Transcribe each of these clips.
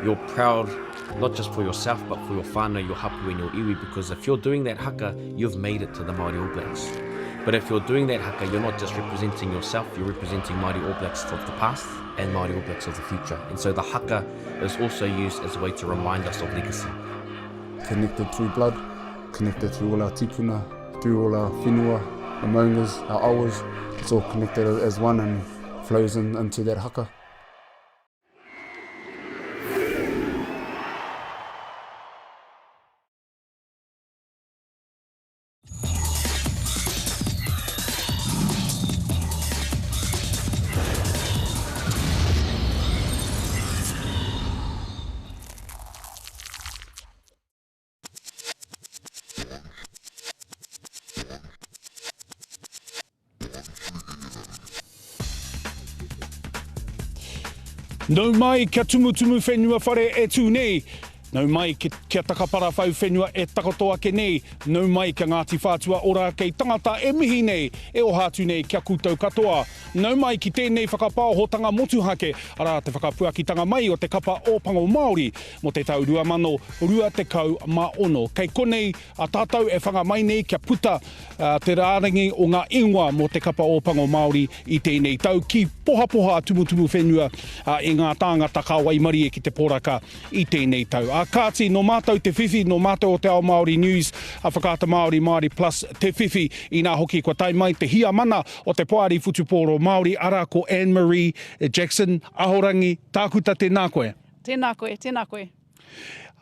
you're proud not just for yourself, but for your whānau, your hapu and your iwi, because if you're doing that haka, you've made it to the Māori All Blacks. But if you're doing that haka, you're not just representing yourself, you're representing Māori All Blacks of the past and Māori All Blacks of the future. And so the haka is also used as a way to remind us of legacy. Connected through blood, connected through all our tipuna, through all our whenua, our maungas, our awas. It's all connected as one and flows into that haka. Nau mai kia tumutumu whenua whare e tū nei. Nau mai kia takapara whau whenua e takotoa ke nei. Nau mai kia Ngāti Whātua Ōrākei tangata e mihi nei e o hātu nei kia kūtau katoa. Nau mai ki tēnei whakapāhotanga motuhake ara te whakapuakitanga mai o te kapa ōpango Māori mo te tau 2020 Kei konei a tātou e whanga mai nei kia puta te rārangi o ngā ingoa mo te kapa ōpango Māori i tēnei tau ki poha tumutumu whenua e ngā tāngata ka Waimarie ki te poraka i tēnei tau. A kāti no mātou te whiwhi, no mātou o te ao Māori News, a whakata Māori Plus te whiwhi i nā hoki kua tai mai te hia mana o te Poari Futuporo Māori ara ko Anne-Marie Jackson, ahorangi, tākuta tēnā koe. Tēnā koe.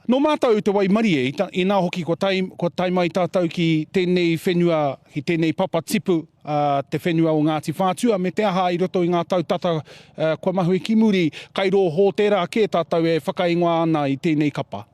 No mātou te Waimarie, i nā hoki kua tai mai tātou ki tēnei whenua, ki tēnei papa tipu, te whenua o Ngāti Whātua, me te aha i roto i ngā tautata kua mahui ki muri, kai ro hō tērā ke tātou e whakaingoa ana i tēnei kapa.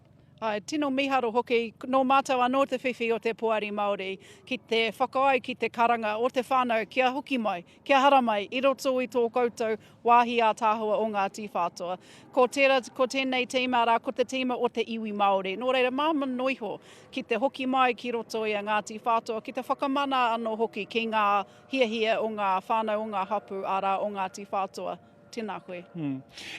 Tino miharo hoki, no mātou anō te whiwhi o te Poari Māori, ki te whakaai, ki te karanga o te whānau, kia hoki mai, kia hara mai, i roto i tō koutou wāhi a tāhua o Ngāti Whātua. Ko tēnei tīma rā, ko te tīma o te iwi Māori. Nō reira, māma noiho ki te hoki mai ki roto i a Ngāti Whātua, ki te whakamana anō hoki ki ngā hia o ngā whānau o ngā hapu ara o Ngāti Whātua. Tēnā koe.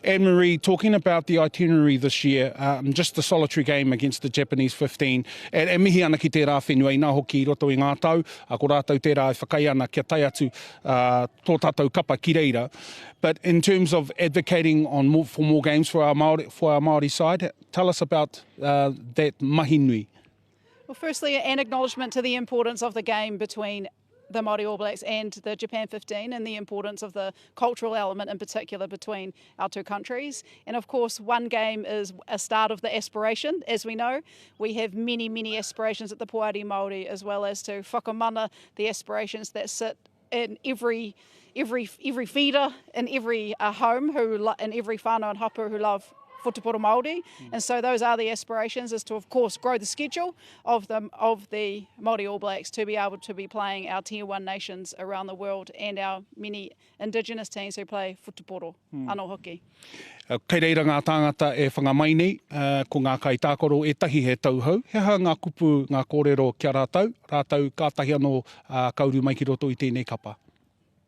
Anne-Marie, talking about the itinerary this year, just the solitary game against the Japanese 15, e mihi ana ki te rā whenua i nā hoki i roto i ngā tau, a ko rātau tērā e whakai ana kia tai atu tō tātou kapa ki reira. But in terms of advocating for more games for our Māori side, tell us about that mahi nui. Well, firstly, an acknowledgement to the importance of the game between the Māori All Blacks and the Japan 15 and the importance of the cultural element in particular between our two countries. And of course, one game is a start of the aspiration. As we know, we have many aspirations at the Poari Māori, as well as to whakamana, the aspirations that sit in every feeder, in every home, in every whānau and hapu who love Futuporo Māori, and so those are the aspirations, is to of course grow the schedule of the Māori All Blacks to be able to be playing our Tier 1 nations around the world and our many Indigenous teams who play Futuporo, anō hoki. Kei reira ngā tāngata e whangamai nei, ko ngā kai tākoro e tahi he tauhau. He ha ngā kupu, ngā kōrero kia rātau kātahi anō kauru mai ki roto i tēnei kapa.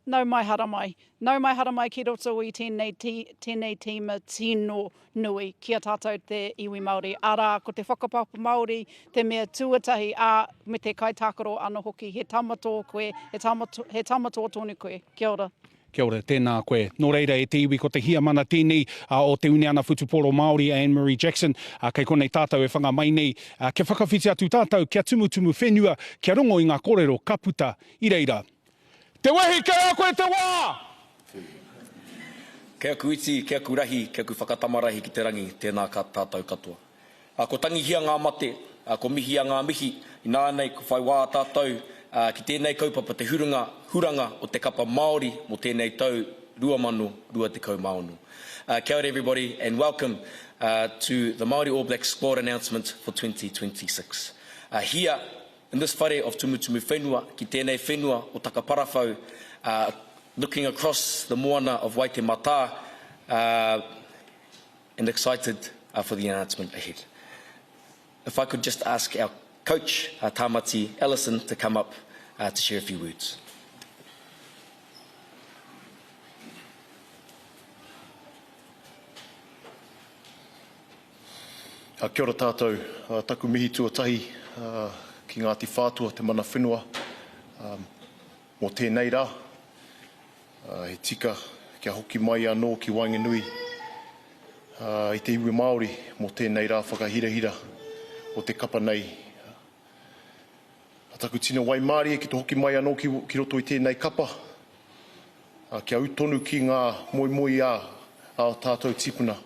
Nau mai hara mai ki roto i tēnei tīma tino nui kia tātou te iwi Māori. Arā, ko te whakapapa Māori, te mea tuatahi me te kai tākaro anō hoki, he tamato koe, he tamato tonu koe. Kia ora. Kia ora, tēnā koe. Nō reira e te iwi ko te hia mana tēnei o te uneana Futuporo Māori, Anne-Marie Jackson, kei konei tātou e whanga mai nei. Kia whakawhiti atu tātou, kia tumutumu whenua, kia rongo i ngā kōrero kaputa i reira. Te wehi, kia koe te wā! Kia kuiti, kia kurahi, kia ku whakatamarahi ki te rangi, tēnā ka tātou katoa. Ko tangihia ngā mate, ko mihia ngā mihi, i nānei ko whai wā tātou, ki tēnei kaupapa te huranga o te kapa Māori mo tēnei tau 2020 Māonu. Kia ora everybody, and welcome to the Māori All Blacks squad announcement for 2026. Here, in this whare of tumutumu whenua, ki tēnei whenua o Takaparawhau, looking across the moana of Waitemata, and excited for the announcement ahead. If I could just ask our coach, Tāmati Ellison, to come up to share a few words. Kia ora tātou, taku mihi tuatahi ki Ngāti Whātua te mana whenua. Mō tēnei rā, he tika kia hoki mai anō ki Wainganui. I te iwi Māori, mō tēnei rā whakahirahira o te kapa nei. Taku tina Waimārie ki te hoki mai anō ki roto i tēnei kapa. Kia utonu ki ngā moi a tātou tipuna.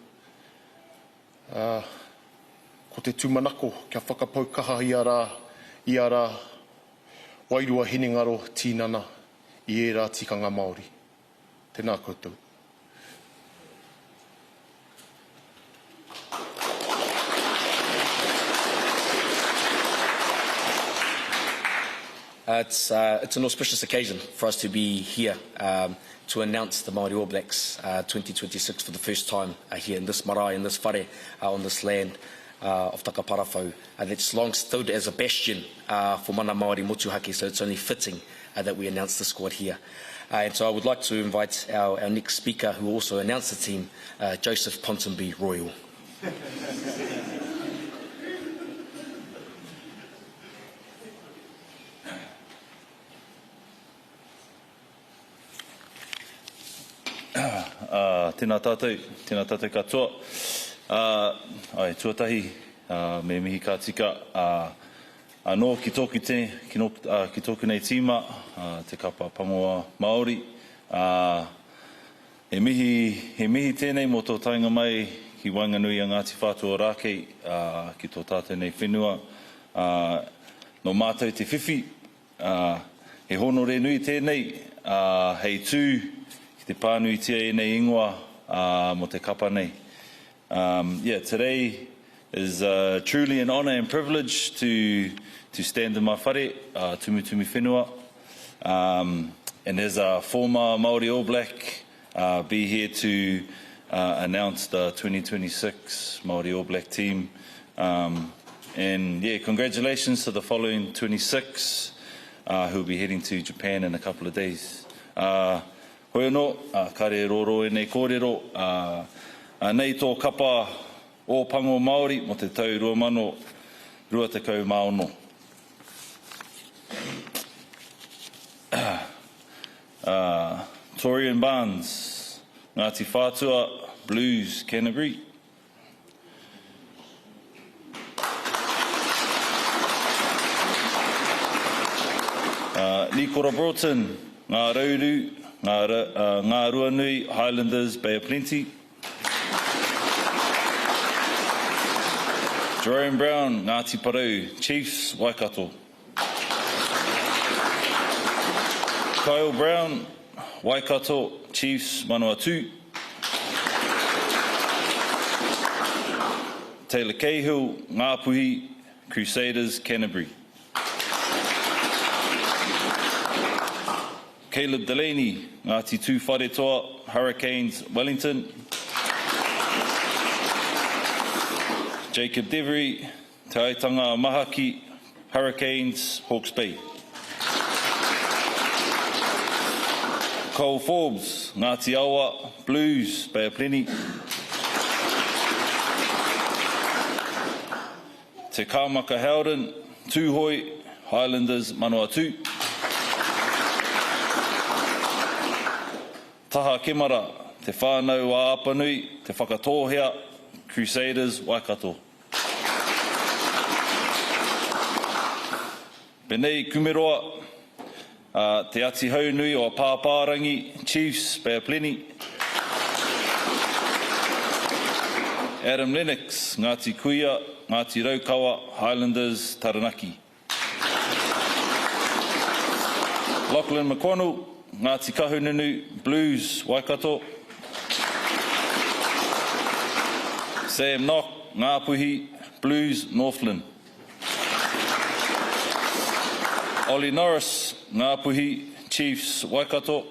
Ko te tūmanako, kia whakapaukaha i a rā wairua hinengaro tīnana i e rā tikanga Māori. Tēnā koutou. It's an auspicious occasion for us to be here to announce the Māori All Blacks 2026 for the first time here in this marae, in this whare, on this land of Takaparafau. That's long stood as a bastion for mana Māori motuhake, so it's only fitting that we announce the squad here. And so I would like to invite our next speaker, who also announced the team, Joseph Ponsonby Royal. Tēnā tātou katoa. Ai, tuatahi, me mihi ka tika anō ki tōku nei tīma, te kapa pangoa Māori. He mihi tēnei mō tō tainga mai ki Wainganui a Ngāti Whātua Ōrākei ki tō tātou nei whenua. No mātou te whiwhi, he hono re nui tēnei, hei tū, te pānui tia e nei ingoa mo te kapa nei. Today is truly an honour and privilege to stand in my whare, Tumutumi Whenua, and as a former Māori All Black, be here to announce the 2026 Māori All Black team. And congratulations to the following 26 who will be heading to Japan in a couple of days. Hoi anō, kare roro e nei kōrero, nei tō kapa o pango Māori mo te tau 2020 maono. Torian Barnes, Ngāti Whātua, Blues, Canterbury. Nikora Broughton, Ngā Rauru, Ngā Ruanui, Highlanders, Bay of Plenty. Jerome Brown, Ngāti Parau, Chiefs, Waikato. Kyle Brown, Waikato, Chiefs, Manawatu. Taylor Cahill, Ngāpuhi, Crusaders, Canterbury. Caleb Delaney, Ngāti Tū Wharetoa, Hurricanes, Wellington. Jacob Devery, Te Aitanga Mahaki, Hurricanes, Hawke's Bay. Cole Forbes, Ngāti Awa, Blues, Bay of Plenty. Te Kāmaka Howden, Tūhoi, Highlanders, Manawatu. Taha Kemara, Te Whānau a Apanui, Te Whakatōhea, Crusaders, Waikato. Benei Kumeroa, Te Ati Haunui o Pāpārangi, Chiefs, Bay of Plenty. Adam Lennox, Ngāti Kuia, Ngāti Raukawa, Highlanders, Taranaki. Lachlan McConnell, Ngāti Kahununu, Blues, Waikato. Sam Knock, Ngāpuhi, Blues, Northland. Ollie Norris, Ngāpuhi, Chiefs, Waikato.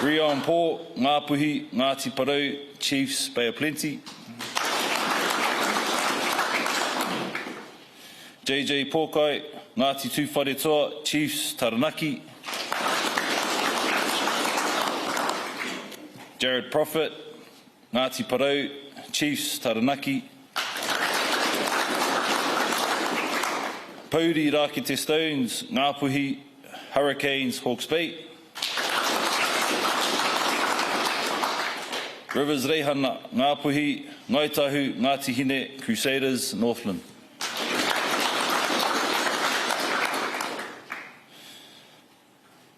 Rion Paul, Ngāpuhi, Ngāti Parau, Chiefs, Bay of Plenty. JJ Pōkai, Ngāti Tū Wharetoa, Chiefs, Taranaki. Jared Prophet, Ngāti Parau, Chiefs, Taranaki. Pauri, Rakete Stones, Ngāpuhi, Hurricanes, Hawke's Bay. Rivers, Reihana, Ngāpuhi, Ngaitahu, Ngāti Hine, Crusaders, Northland.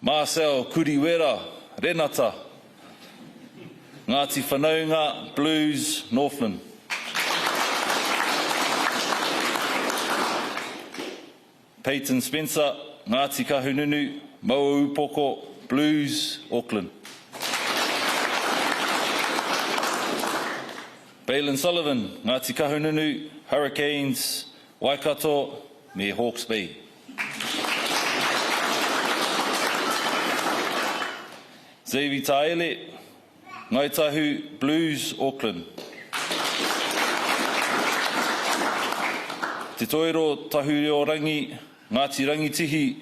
Marcel, Kuriwera, Renata, Ngāti Whanaunga, Blues, Northland. Peyton Spencer, Ngāti Kahununu, Mauaupoko, Blues, Auckland. Balin Sullivan, Ngāti Kahununu, Hurricanes, Waikato, me Hawke's Bay. Xavier Taele, Ngaitahu, Blues, Auckland. Te Toiro, Tahureo Rangi, Ngāti Rangitihi,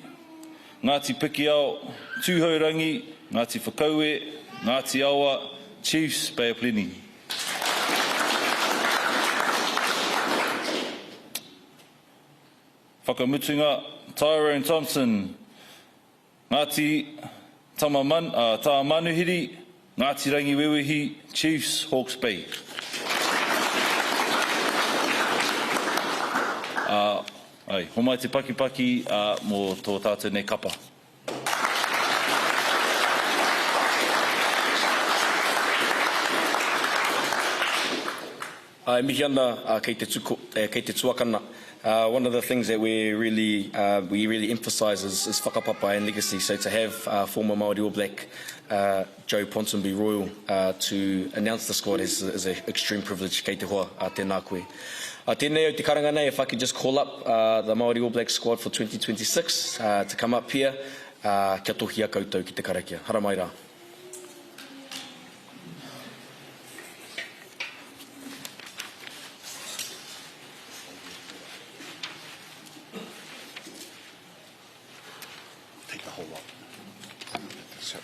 Ngāti Pikiao, Tūhaurangi, Ngāti Whakaue, Ngāti Awa, Chiefs, Bay of Plenty. Whakamutunga, Tyrone Thompson, Ngāti Tāmanuhiri, Ngāti Rangiwewehi, Chiefs, Hawke's Bay. Ai, homai te pakipaki mō tō tātou nei kapa. Mihi ana kei te tuakana. One of the things that we really emphasise is whakapapa and legacy. So to have former Māori All Black Joe Ponsonby Royal to announce the squad is an extreme privilege. Kei te hoa, tēnā koe. Tēnei o te karanga nei, if I could just call up the Māori All Black squad for 2026 to come up here, kia tohia koutou ki te karakia. Hara mai rā. Take the whole lot. So.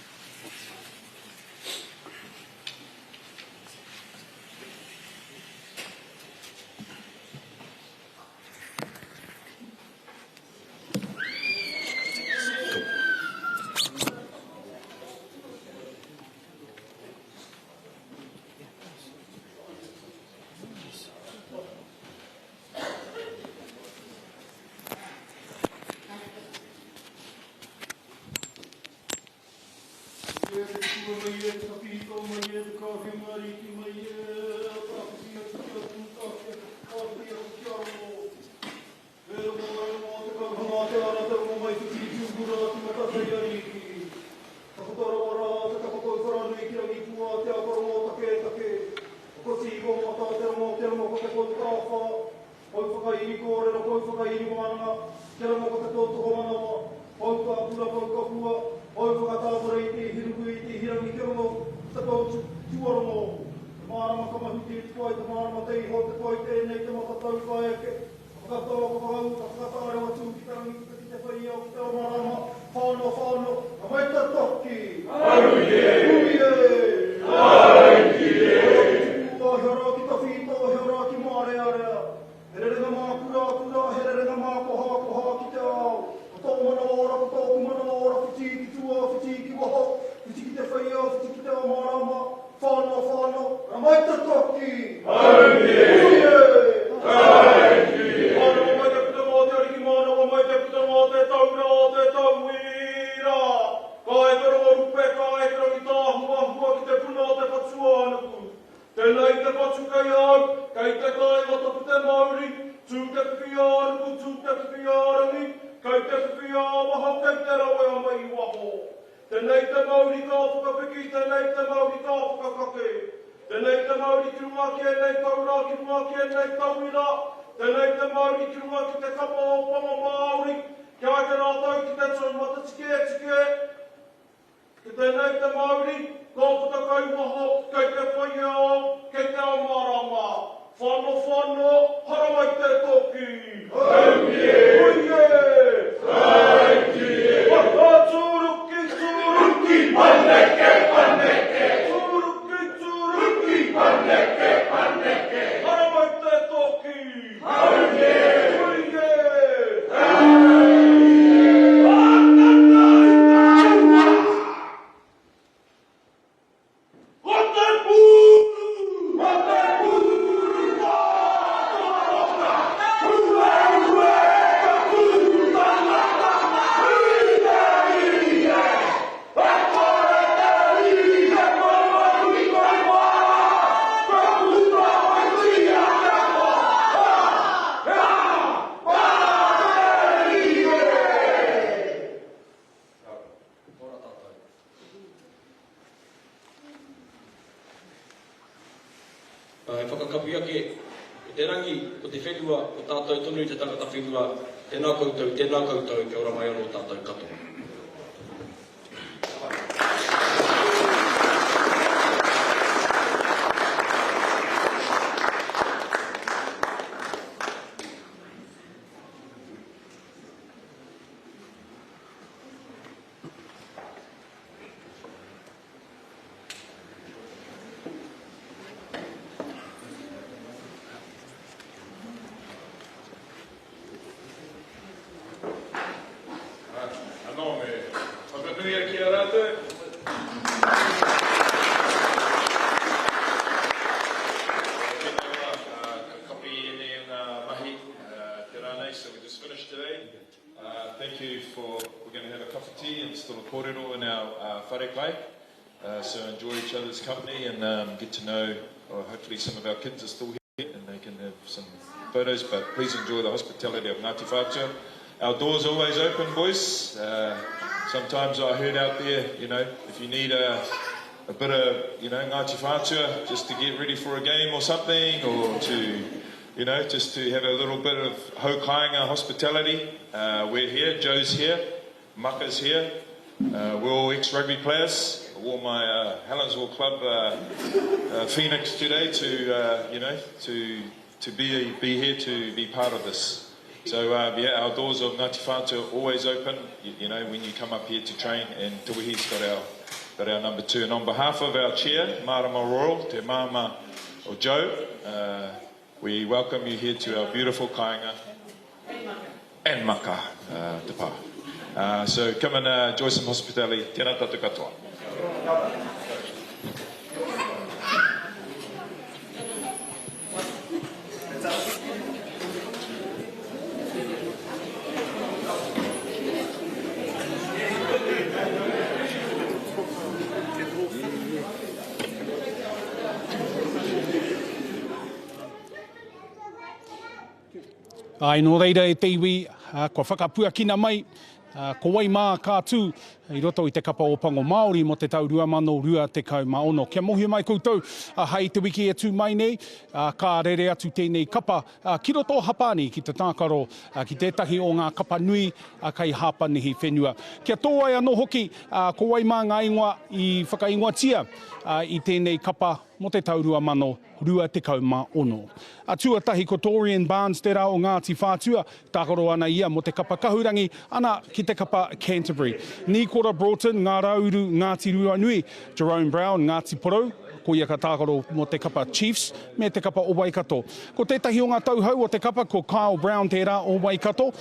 Anneke, anneke. He whakakapu ake, o te rangi, o te whenua, o tātou tonu i te tangata whenua, tēnā koutou, kia ora mai anō tātou katoa. So we just finished today. Thank you for, we're going to have a cup of tea and still a kōrero in our whare kai. So enjoy each other's company and get to know, or hopefully some of our kids are still here and they can have some photos, but please enjoy the hospitality of Ngāti Whātua. Our doors are always open, boys. Sometimes I heard out there, you know, if you need a bit of, you know, Ngāti Whātua just to get ready for a game or something, or to, you know, just to have a little bit of haukainga hospitality. We're here, Joe's here, Maka's here. We're all ex-rugby players. I wore my Helensville Club Phoenix today to, you know, to be here to be part of this. So yeah, our doors of Ngāti Whātua are always open, you know, when you come up here to train, and Tuihi's got our number 2. And on behalf of our chair, Marama Royal, Te Māma o Joe, we welcome you here to our beautiful kāinga and maka te pā. So come and enjoy some hospitality. Tēnā tātou katoa. Ai, no reira e te iwi, kua whakapua kina mai, ko wai mā kātū, i roto i te kapa o pango Māori mo te tau 2020. Kia mohi mai koutou, hei te wiki e tū mai nei, ka rere atu tēnei kapa, ki roto hapani ki te tākaro, ki tētahi o ngā kapa nui, kai hāpanihi whenua. Kia tō ai anō hoki, ko wai mā ngā ingoa i whakaingoatia, i tēnei kapa mo te tau 2020. Tuatahi ko Torian Barnes te rā o Ngāti Whātua, tākaro ana ia mo te kapa kahurangi, ana ki te kapa Canterbury. Nikora Broughton, Ngā Rauru, Ngāti Ruanui, Jerome Brown, Ngāti Porou, ko ia ka tākaro mo te kapa Chiefs, me te kapa o Waikato. Ko tētahi o ngā tauhau o te kapa, ko Kyle Brown te rā o Waikato,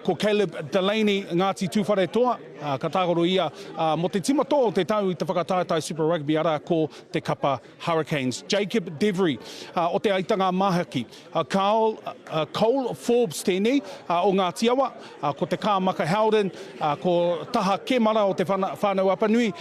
ko Caleb Delaney, Ngāti Tūwhare Toa, ka tākaro ia mo te timato o te tau i te whakataetai Super Rugby ara ko te kapa Hurricanes. Jacob Devery, o te aitanga mahaki. Cole Forbes tēnei, o Ngāti Awa, ko te Kāmaka Howden, ko Taha Kemara o te whānau apanui,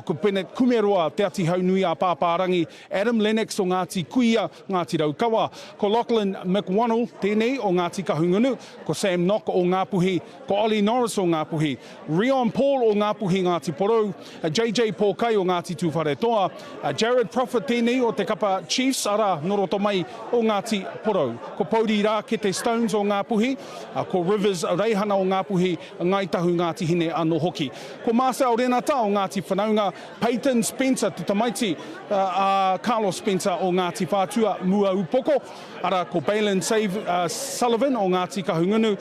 ko Bennett Kumeroa, te ati haunui a pāpārangi, Adam Lennox o Ngāti Kuia, Ngāti Raukawa, ko Lachlan McWannell tēnei o Ngāti Kahungunu, ko Sam Nock o Ngāpuhi, ko Ollie Norris o Ngāpuhi, Rion Paul o Ngāpuhi Ngāti Porou, JJ Pōkai o Ngāti Tūwhare Toa, Jared Prophet tēnei o te kapa Chiefs, ara noroto mai o Ngāti Porou, ko Pauri Rā ke te Stones o Ngāpuhi, ko Rivers Reihana o Ngāpuhi, Ngaitahu Ngāti Hine anō hoki. Ko Marcel Renata o Ngāti Whanaunga, Peyton Spencer te tamaiti, Carlos Spencer o Ngāti Whātua Mua Upoko, ara ko Balin Sullivan o Ngāti Kahungunu,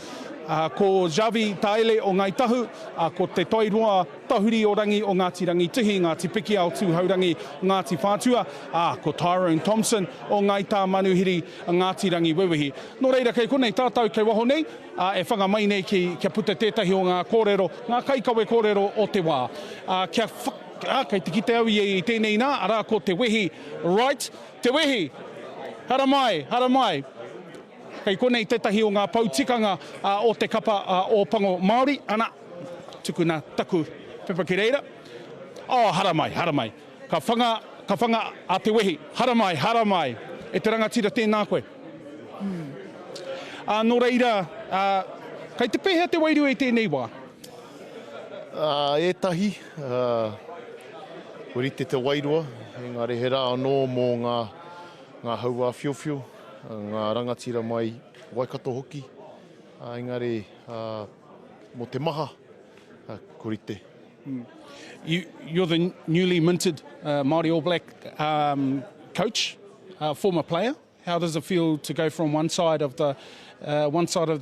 ko Javi Taele o Ngaitahu, ko te Toiroa Tahuri o Rangi o Ngāti Rangitihi, Ngāti Piki ao Tūhaurangi Ngāti Whātua, ko Tyrone Thompson o Ngaita Manuhiri Ngāti Rangi Wewehi. Nō reira kei konei tātou kei waho nei, e whanga mai nei kia puta tētahi o ngā kōrero, ngā kaikawe kōrero o te wā. Kei te kite au i tēnei nā, ara ko te wehi, right, te wehi, hara mai. Kei konei tētahi o ngā pautikanga o te kapa o pango Māori, ana, tukuna taku pepa ki reira. Hara mai. Ka whanga a te wehi, hara mai. E te rangatira tēnā koe. Nō reira, kei te pēhea te wairua i tēnei wā? Ētahi, orite te wairua, engari he rā anō mō ngā ngā haua whiowhio, ngā rangatira mai Waikato hoki, engari mo te maha, korite. You're the newly minted Māori All Black coach, former player. How does it feel to go from one side of the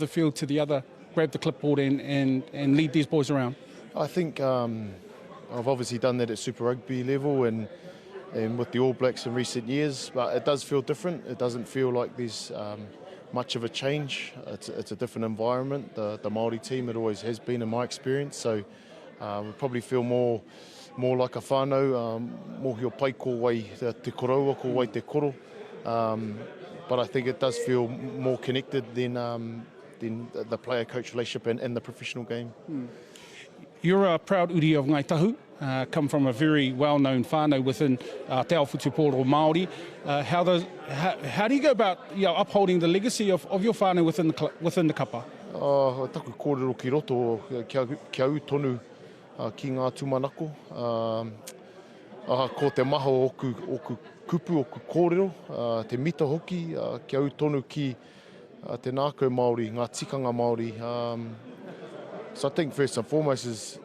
field to the other, grab the clipboard and lead these boys around? I think I've obviously done that at Super Rugby level and with the All Blacks in recent years, but it does feel different. It doesn't feel like there's much of a change. It's a different environment. The Māori team, it always has been in my experience, so we probably feel more like a whānau, mōhio pai ko wai te koroua, ko wai te koro. But I think it does feel more connected than the player-coach relationship and the professional game. You're a proud uri of Ngāi Tahu, come from a very well-known whānau within Te Ao Whutupōro Māori. How do you go about upholding the legacy of your whānau within the kapa? Taku kōrero ki roto, kia u tonu ki ngā tūmanako. Ko te maha oku kupu, oku kōrero, te mita hoki, kia u tonu ki te nākau Māori, ngā tikanga Māori. So I think first and foremost is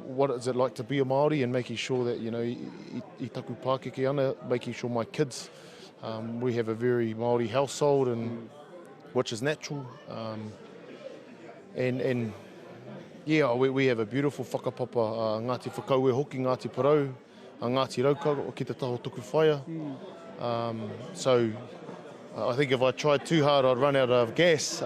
what is it like to be a Māori and making sure that, I taku Pākeke ana, making sure my kids, we have a very Māori household and which is natural. And yeah, we have a beautiful whakapapa, Ngāti Whakaue hoki, Ngāti Parau, Ngāti Raukau, ki te taho tuku whaia. So I think if I tried too hard, I'd run out of gas.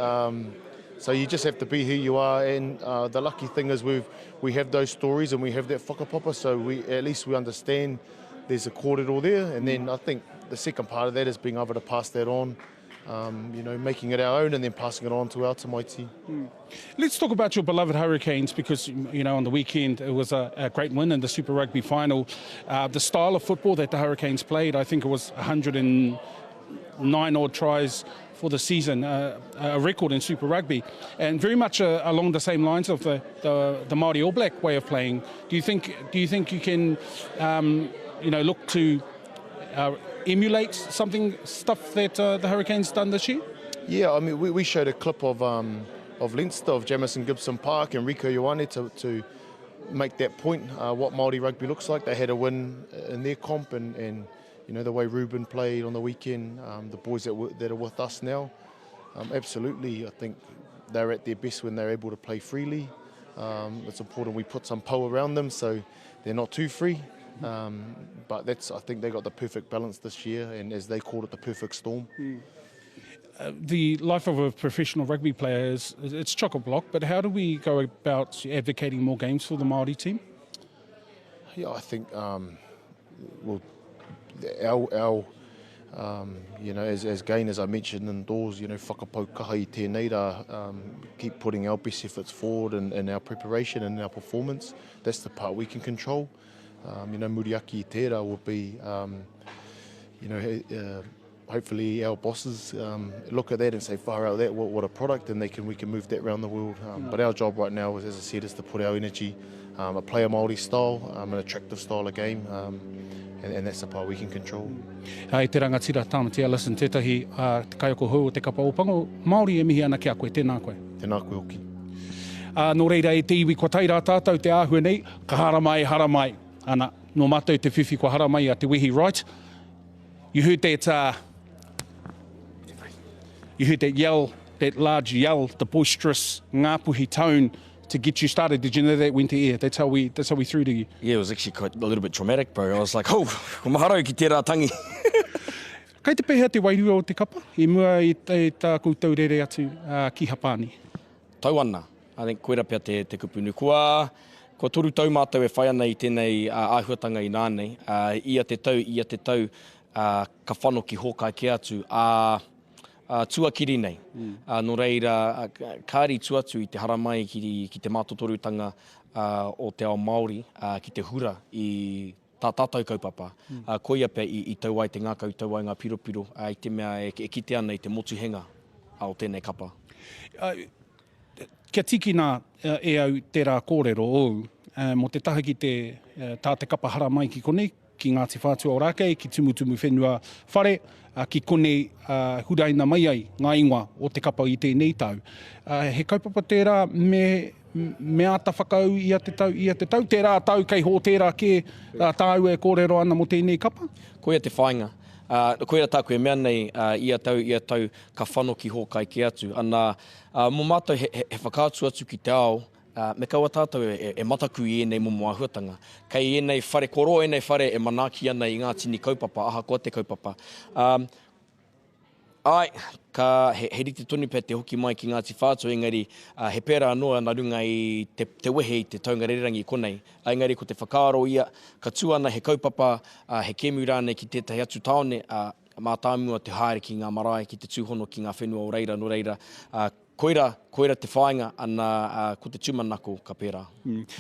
So you just have to be who you are, and the lucky thing is we have those stories and we have that whakapapa, so at least we understand there's a kōrero there, and then I think the second part of that is being able to pass that on, making it our own and then passing it on to our tamaiti. Let's talk about your beloved Hurricanes, because on the weekend it was a great win in the Super Rugby final. The style of football that the Hurricanes played, I think it was 109 odd tries for the season, a record in Super Rugby, and very much along the same lines of the Māori All Black way of playing. Do you think you can look to emulate stuff that the Hurricanes done this year? Yeah, I mean we showed a clip of Leinster, of Jamison Gibson Park and Rico Ioane to make that point, what Māori rugby looks like. They had a win in their comp, and the way Ruben played on the weekend, the boys that are with us now, absolutely, I think they're at their best when they're able to play freely. It's important we put some po around them so they're not too free. But I think they got the perfect balance this year, and as they called it, the perfect storm. The life of a professional rugby player it's chock-a-block, but how do we go about advocating more games for the Māori team? Yeah, I think, as Gain, as I mentioned indoors, whakapau kaha I tēnei rā, keep putting our best efforts forward in our preparation and our performance. That's the part we can control. Muriaki I tērā will be, hopefully our bosses look at that and say, far out that, what a product, and we can move that around the world. But our job right now, as I said, is to put our energy, a player Māori style, an attractive style of game, and that's the part we can control. Hei te rangatira tāmatia, listen, tētahi te kaioko hou o te kapa opango, Māori e mihi ana ki a koe, tēnā koe. Tēnā koe hoki. Nō reira e te iwi kua taira tātou te āhua nei, ka haramai. Ana, no mātou te whiwhi kua haramai a te wehi, right? You heard that yell, that large yell, the boisterous ngāpuhi tone to get you started. Did you know that went to air? That's how we threw to you. Yeah, it was actually quite a little bit traumatic, bro. I was like, ko maharau ki tērā tangi. Kei te pehea te wairua o te kapa, e mua I tā koutou rere atu ki Hapani? Tau ana. I think koera pia te kupunu. Kua toru tau mātou e whai ana I tēnei āhuatanga I nānei. Ia te tau, ka whano ki hōkai ke atu. Tuakiri nei. Nō reira, kāri tuatu I te haramai ki te mātotorutanga o te ao Māori, ki te hura I tā tātou kaupapa. Koia pia I tauai te ngākau, tauai ngā piropiro, I te mea e kite ana I te motuhenga o tēnei kapa. Kia tikina e au tērā kōrero ou, mo te taha ki tā te kapa haramai ki konei, ki Ngāti Whātua Ōrākei, ki tumutumu whenua whare, ki kone huraina mai ai ngā ingoa o te kapa i tēnei tau. He kaupapa tērā me ata whakau i a te tau, tērā tau kei hō tērā ke tāu e kōrero ana mo tēnei kapa? Koia te whāinga. Koia tā koe mea nei, ia tau ka whano ki hōkai ki atu. Ana, mō mātou he whakātu atu ki te ao, me kaua tātou e mataku i enei momo āhuatanga. Kei enei whare, koro enei whare e manaki ana i ngā tini kaupapa, aha koa te kaupapa. He rite tonu pē te hoki mai ki Ngāti Whātua, engari he pēra anō na runga i te wehe i te taunga rererangi konei. Engari ko te whakaaro ia, ka tuana he kaupapa, he kēmu rānei ki tētahi atu taone, mā tāmua te haere ki ngā marae, ki te tūhono ki ngā whenua o reira, no reira. Koira te whāinga, ana ko te tūmanako ka pērā.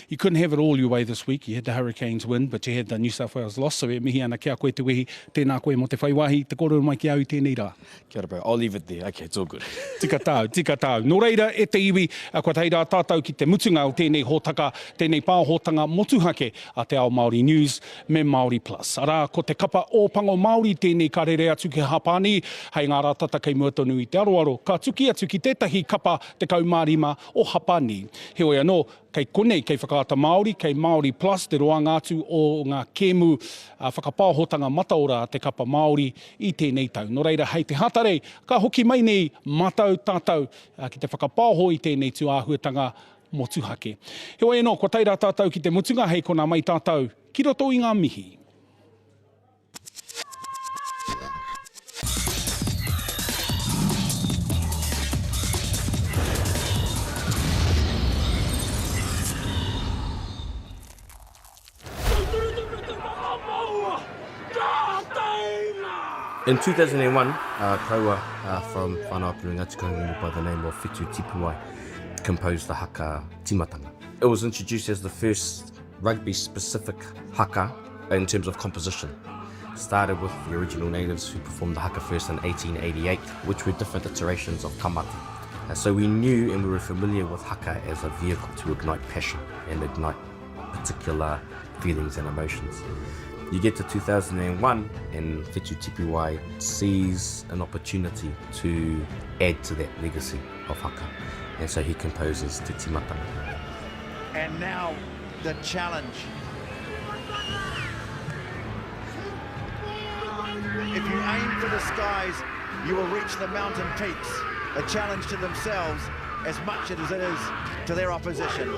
You couldn't have it all your way this week. You had the Hurricanes win, but you had the New South Wales loss. So e mihi ana kia koe te wehi, tēnā koe mo te whaiwahi, te kōrero mai ki au i tēnei rā. Kia ora, bro. I'll leave it there. Okay, it's all good. Tika tau. Nō reira, e te iwi, kua teira tātou ki te mutunga o tēnei hōtaka, tēnei pāhotanga motuhake a te ao Māori News me Māori Plus. Arā, ko te kapa o pango Māori tēnei karere atu ki Hapani, hei ngā rātata kei muatonu i te aroaro, ka tuki atu ki tētahi kapa te kaumārima o Hapani. Heoi anō, kei konei, kei whakaata Māori, kei Māori Plus, te roanga atu o ngā kēmu whakapāhotanga mataora te kapa Māori i tēnei tau. Nō reira, hei te hatare, ka hoki mai nei matau tātou ki te whakapāho i tēnei tu āhuatanga motuhake. Heoi anō, kua teira tātou ki te mutunga, hei kona mai tātou, ki roto i ngā mihi. In 2001, Kaua from Whanaapuru Ngāti Kaunga by the name of Whitu Tipuai composed the haka Timatanga. It was introduced as the first rugby-specific haka in terms of composition. Started with the original natives who performed the haka first in 1888, which were different iterations of kamati. So we knew and we were familiar with haka as a vehicle to ignite passion and ignite particular feelings and emotions. You get to 2001 and Whitu Tipuai sees an opportunity to add to that legacy of haka, and so he composes Te Timatanga. And now the challenge. If you aim for the skies, you will reach the mountain peaks. A challenge to themselves as much as it is to their opposition.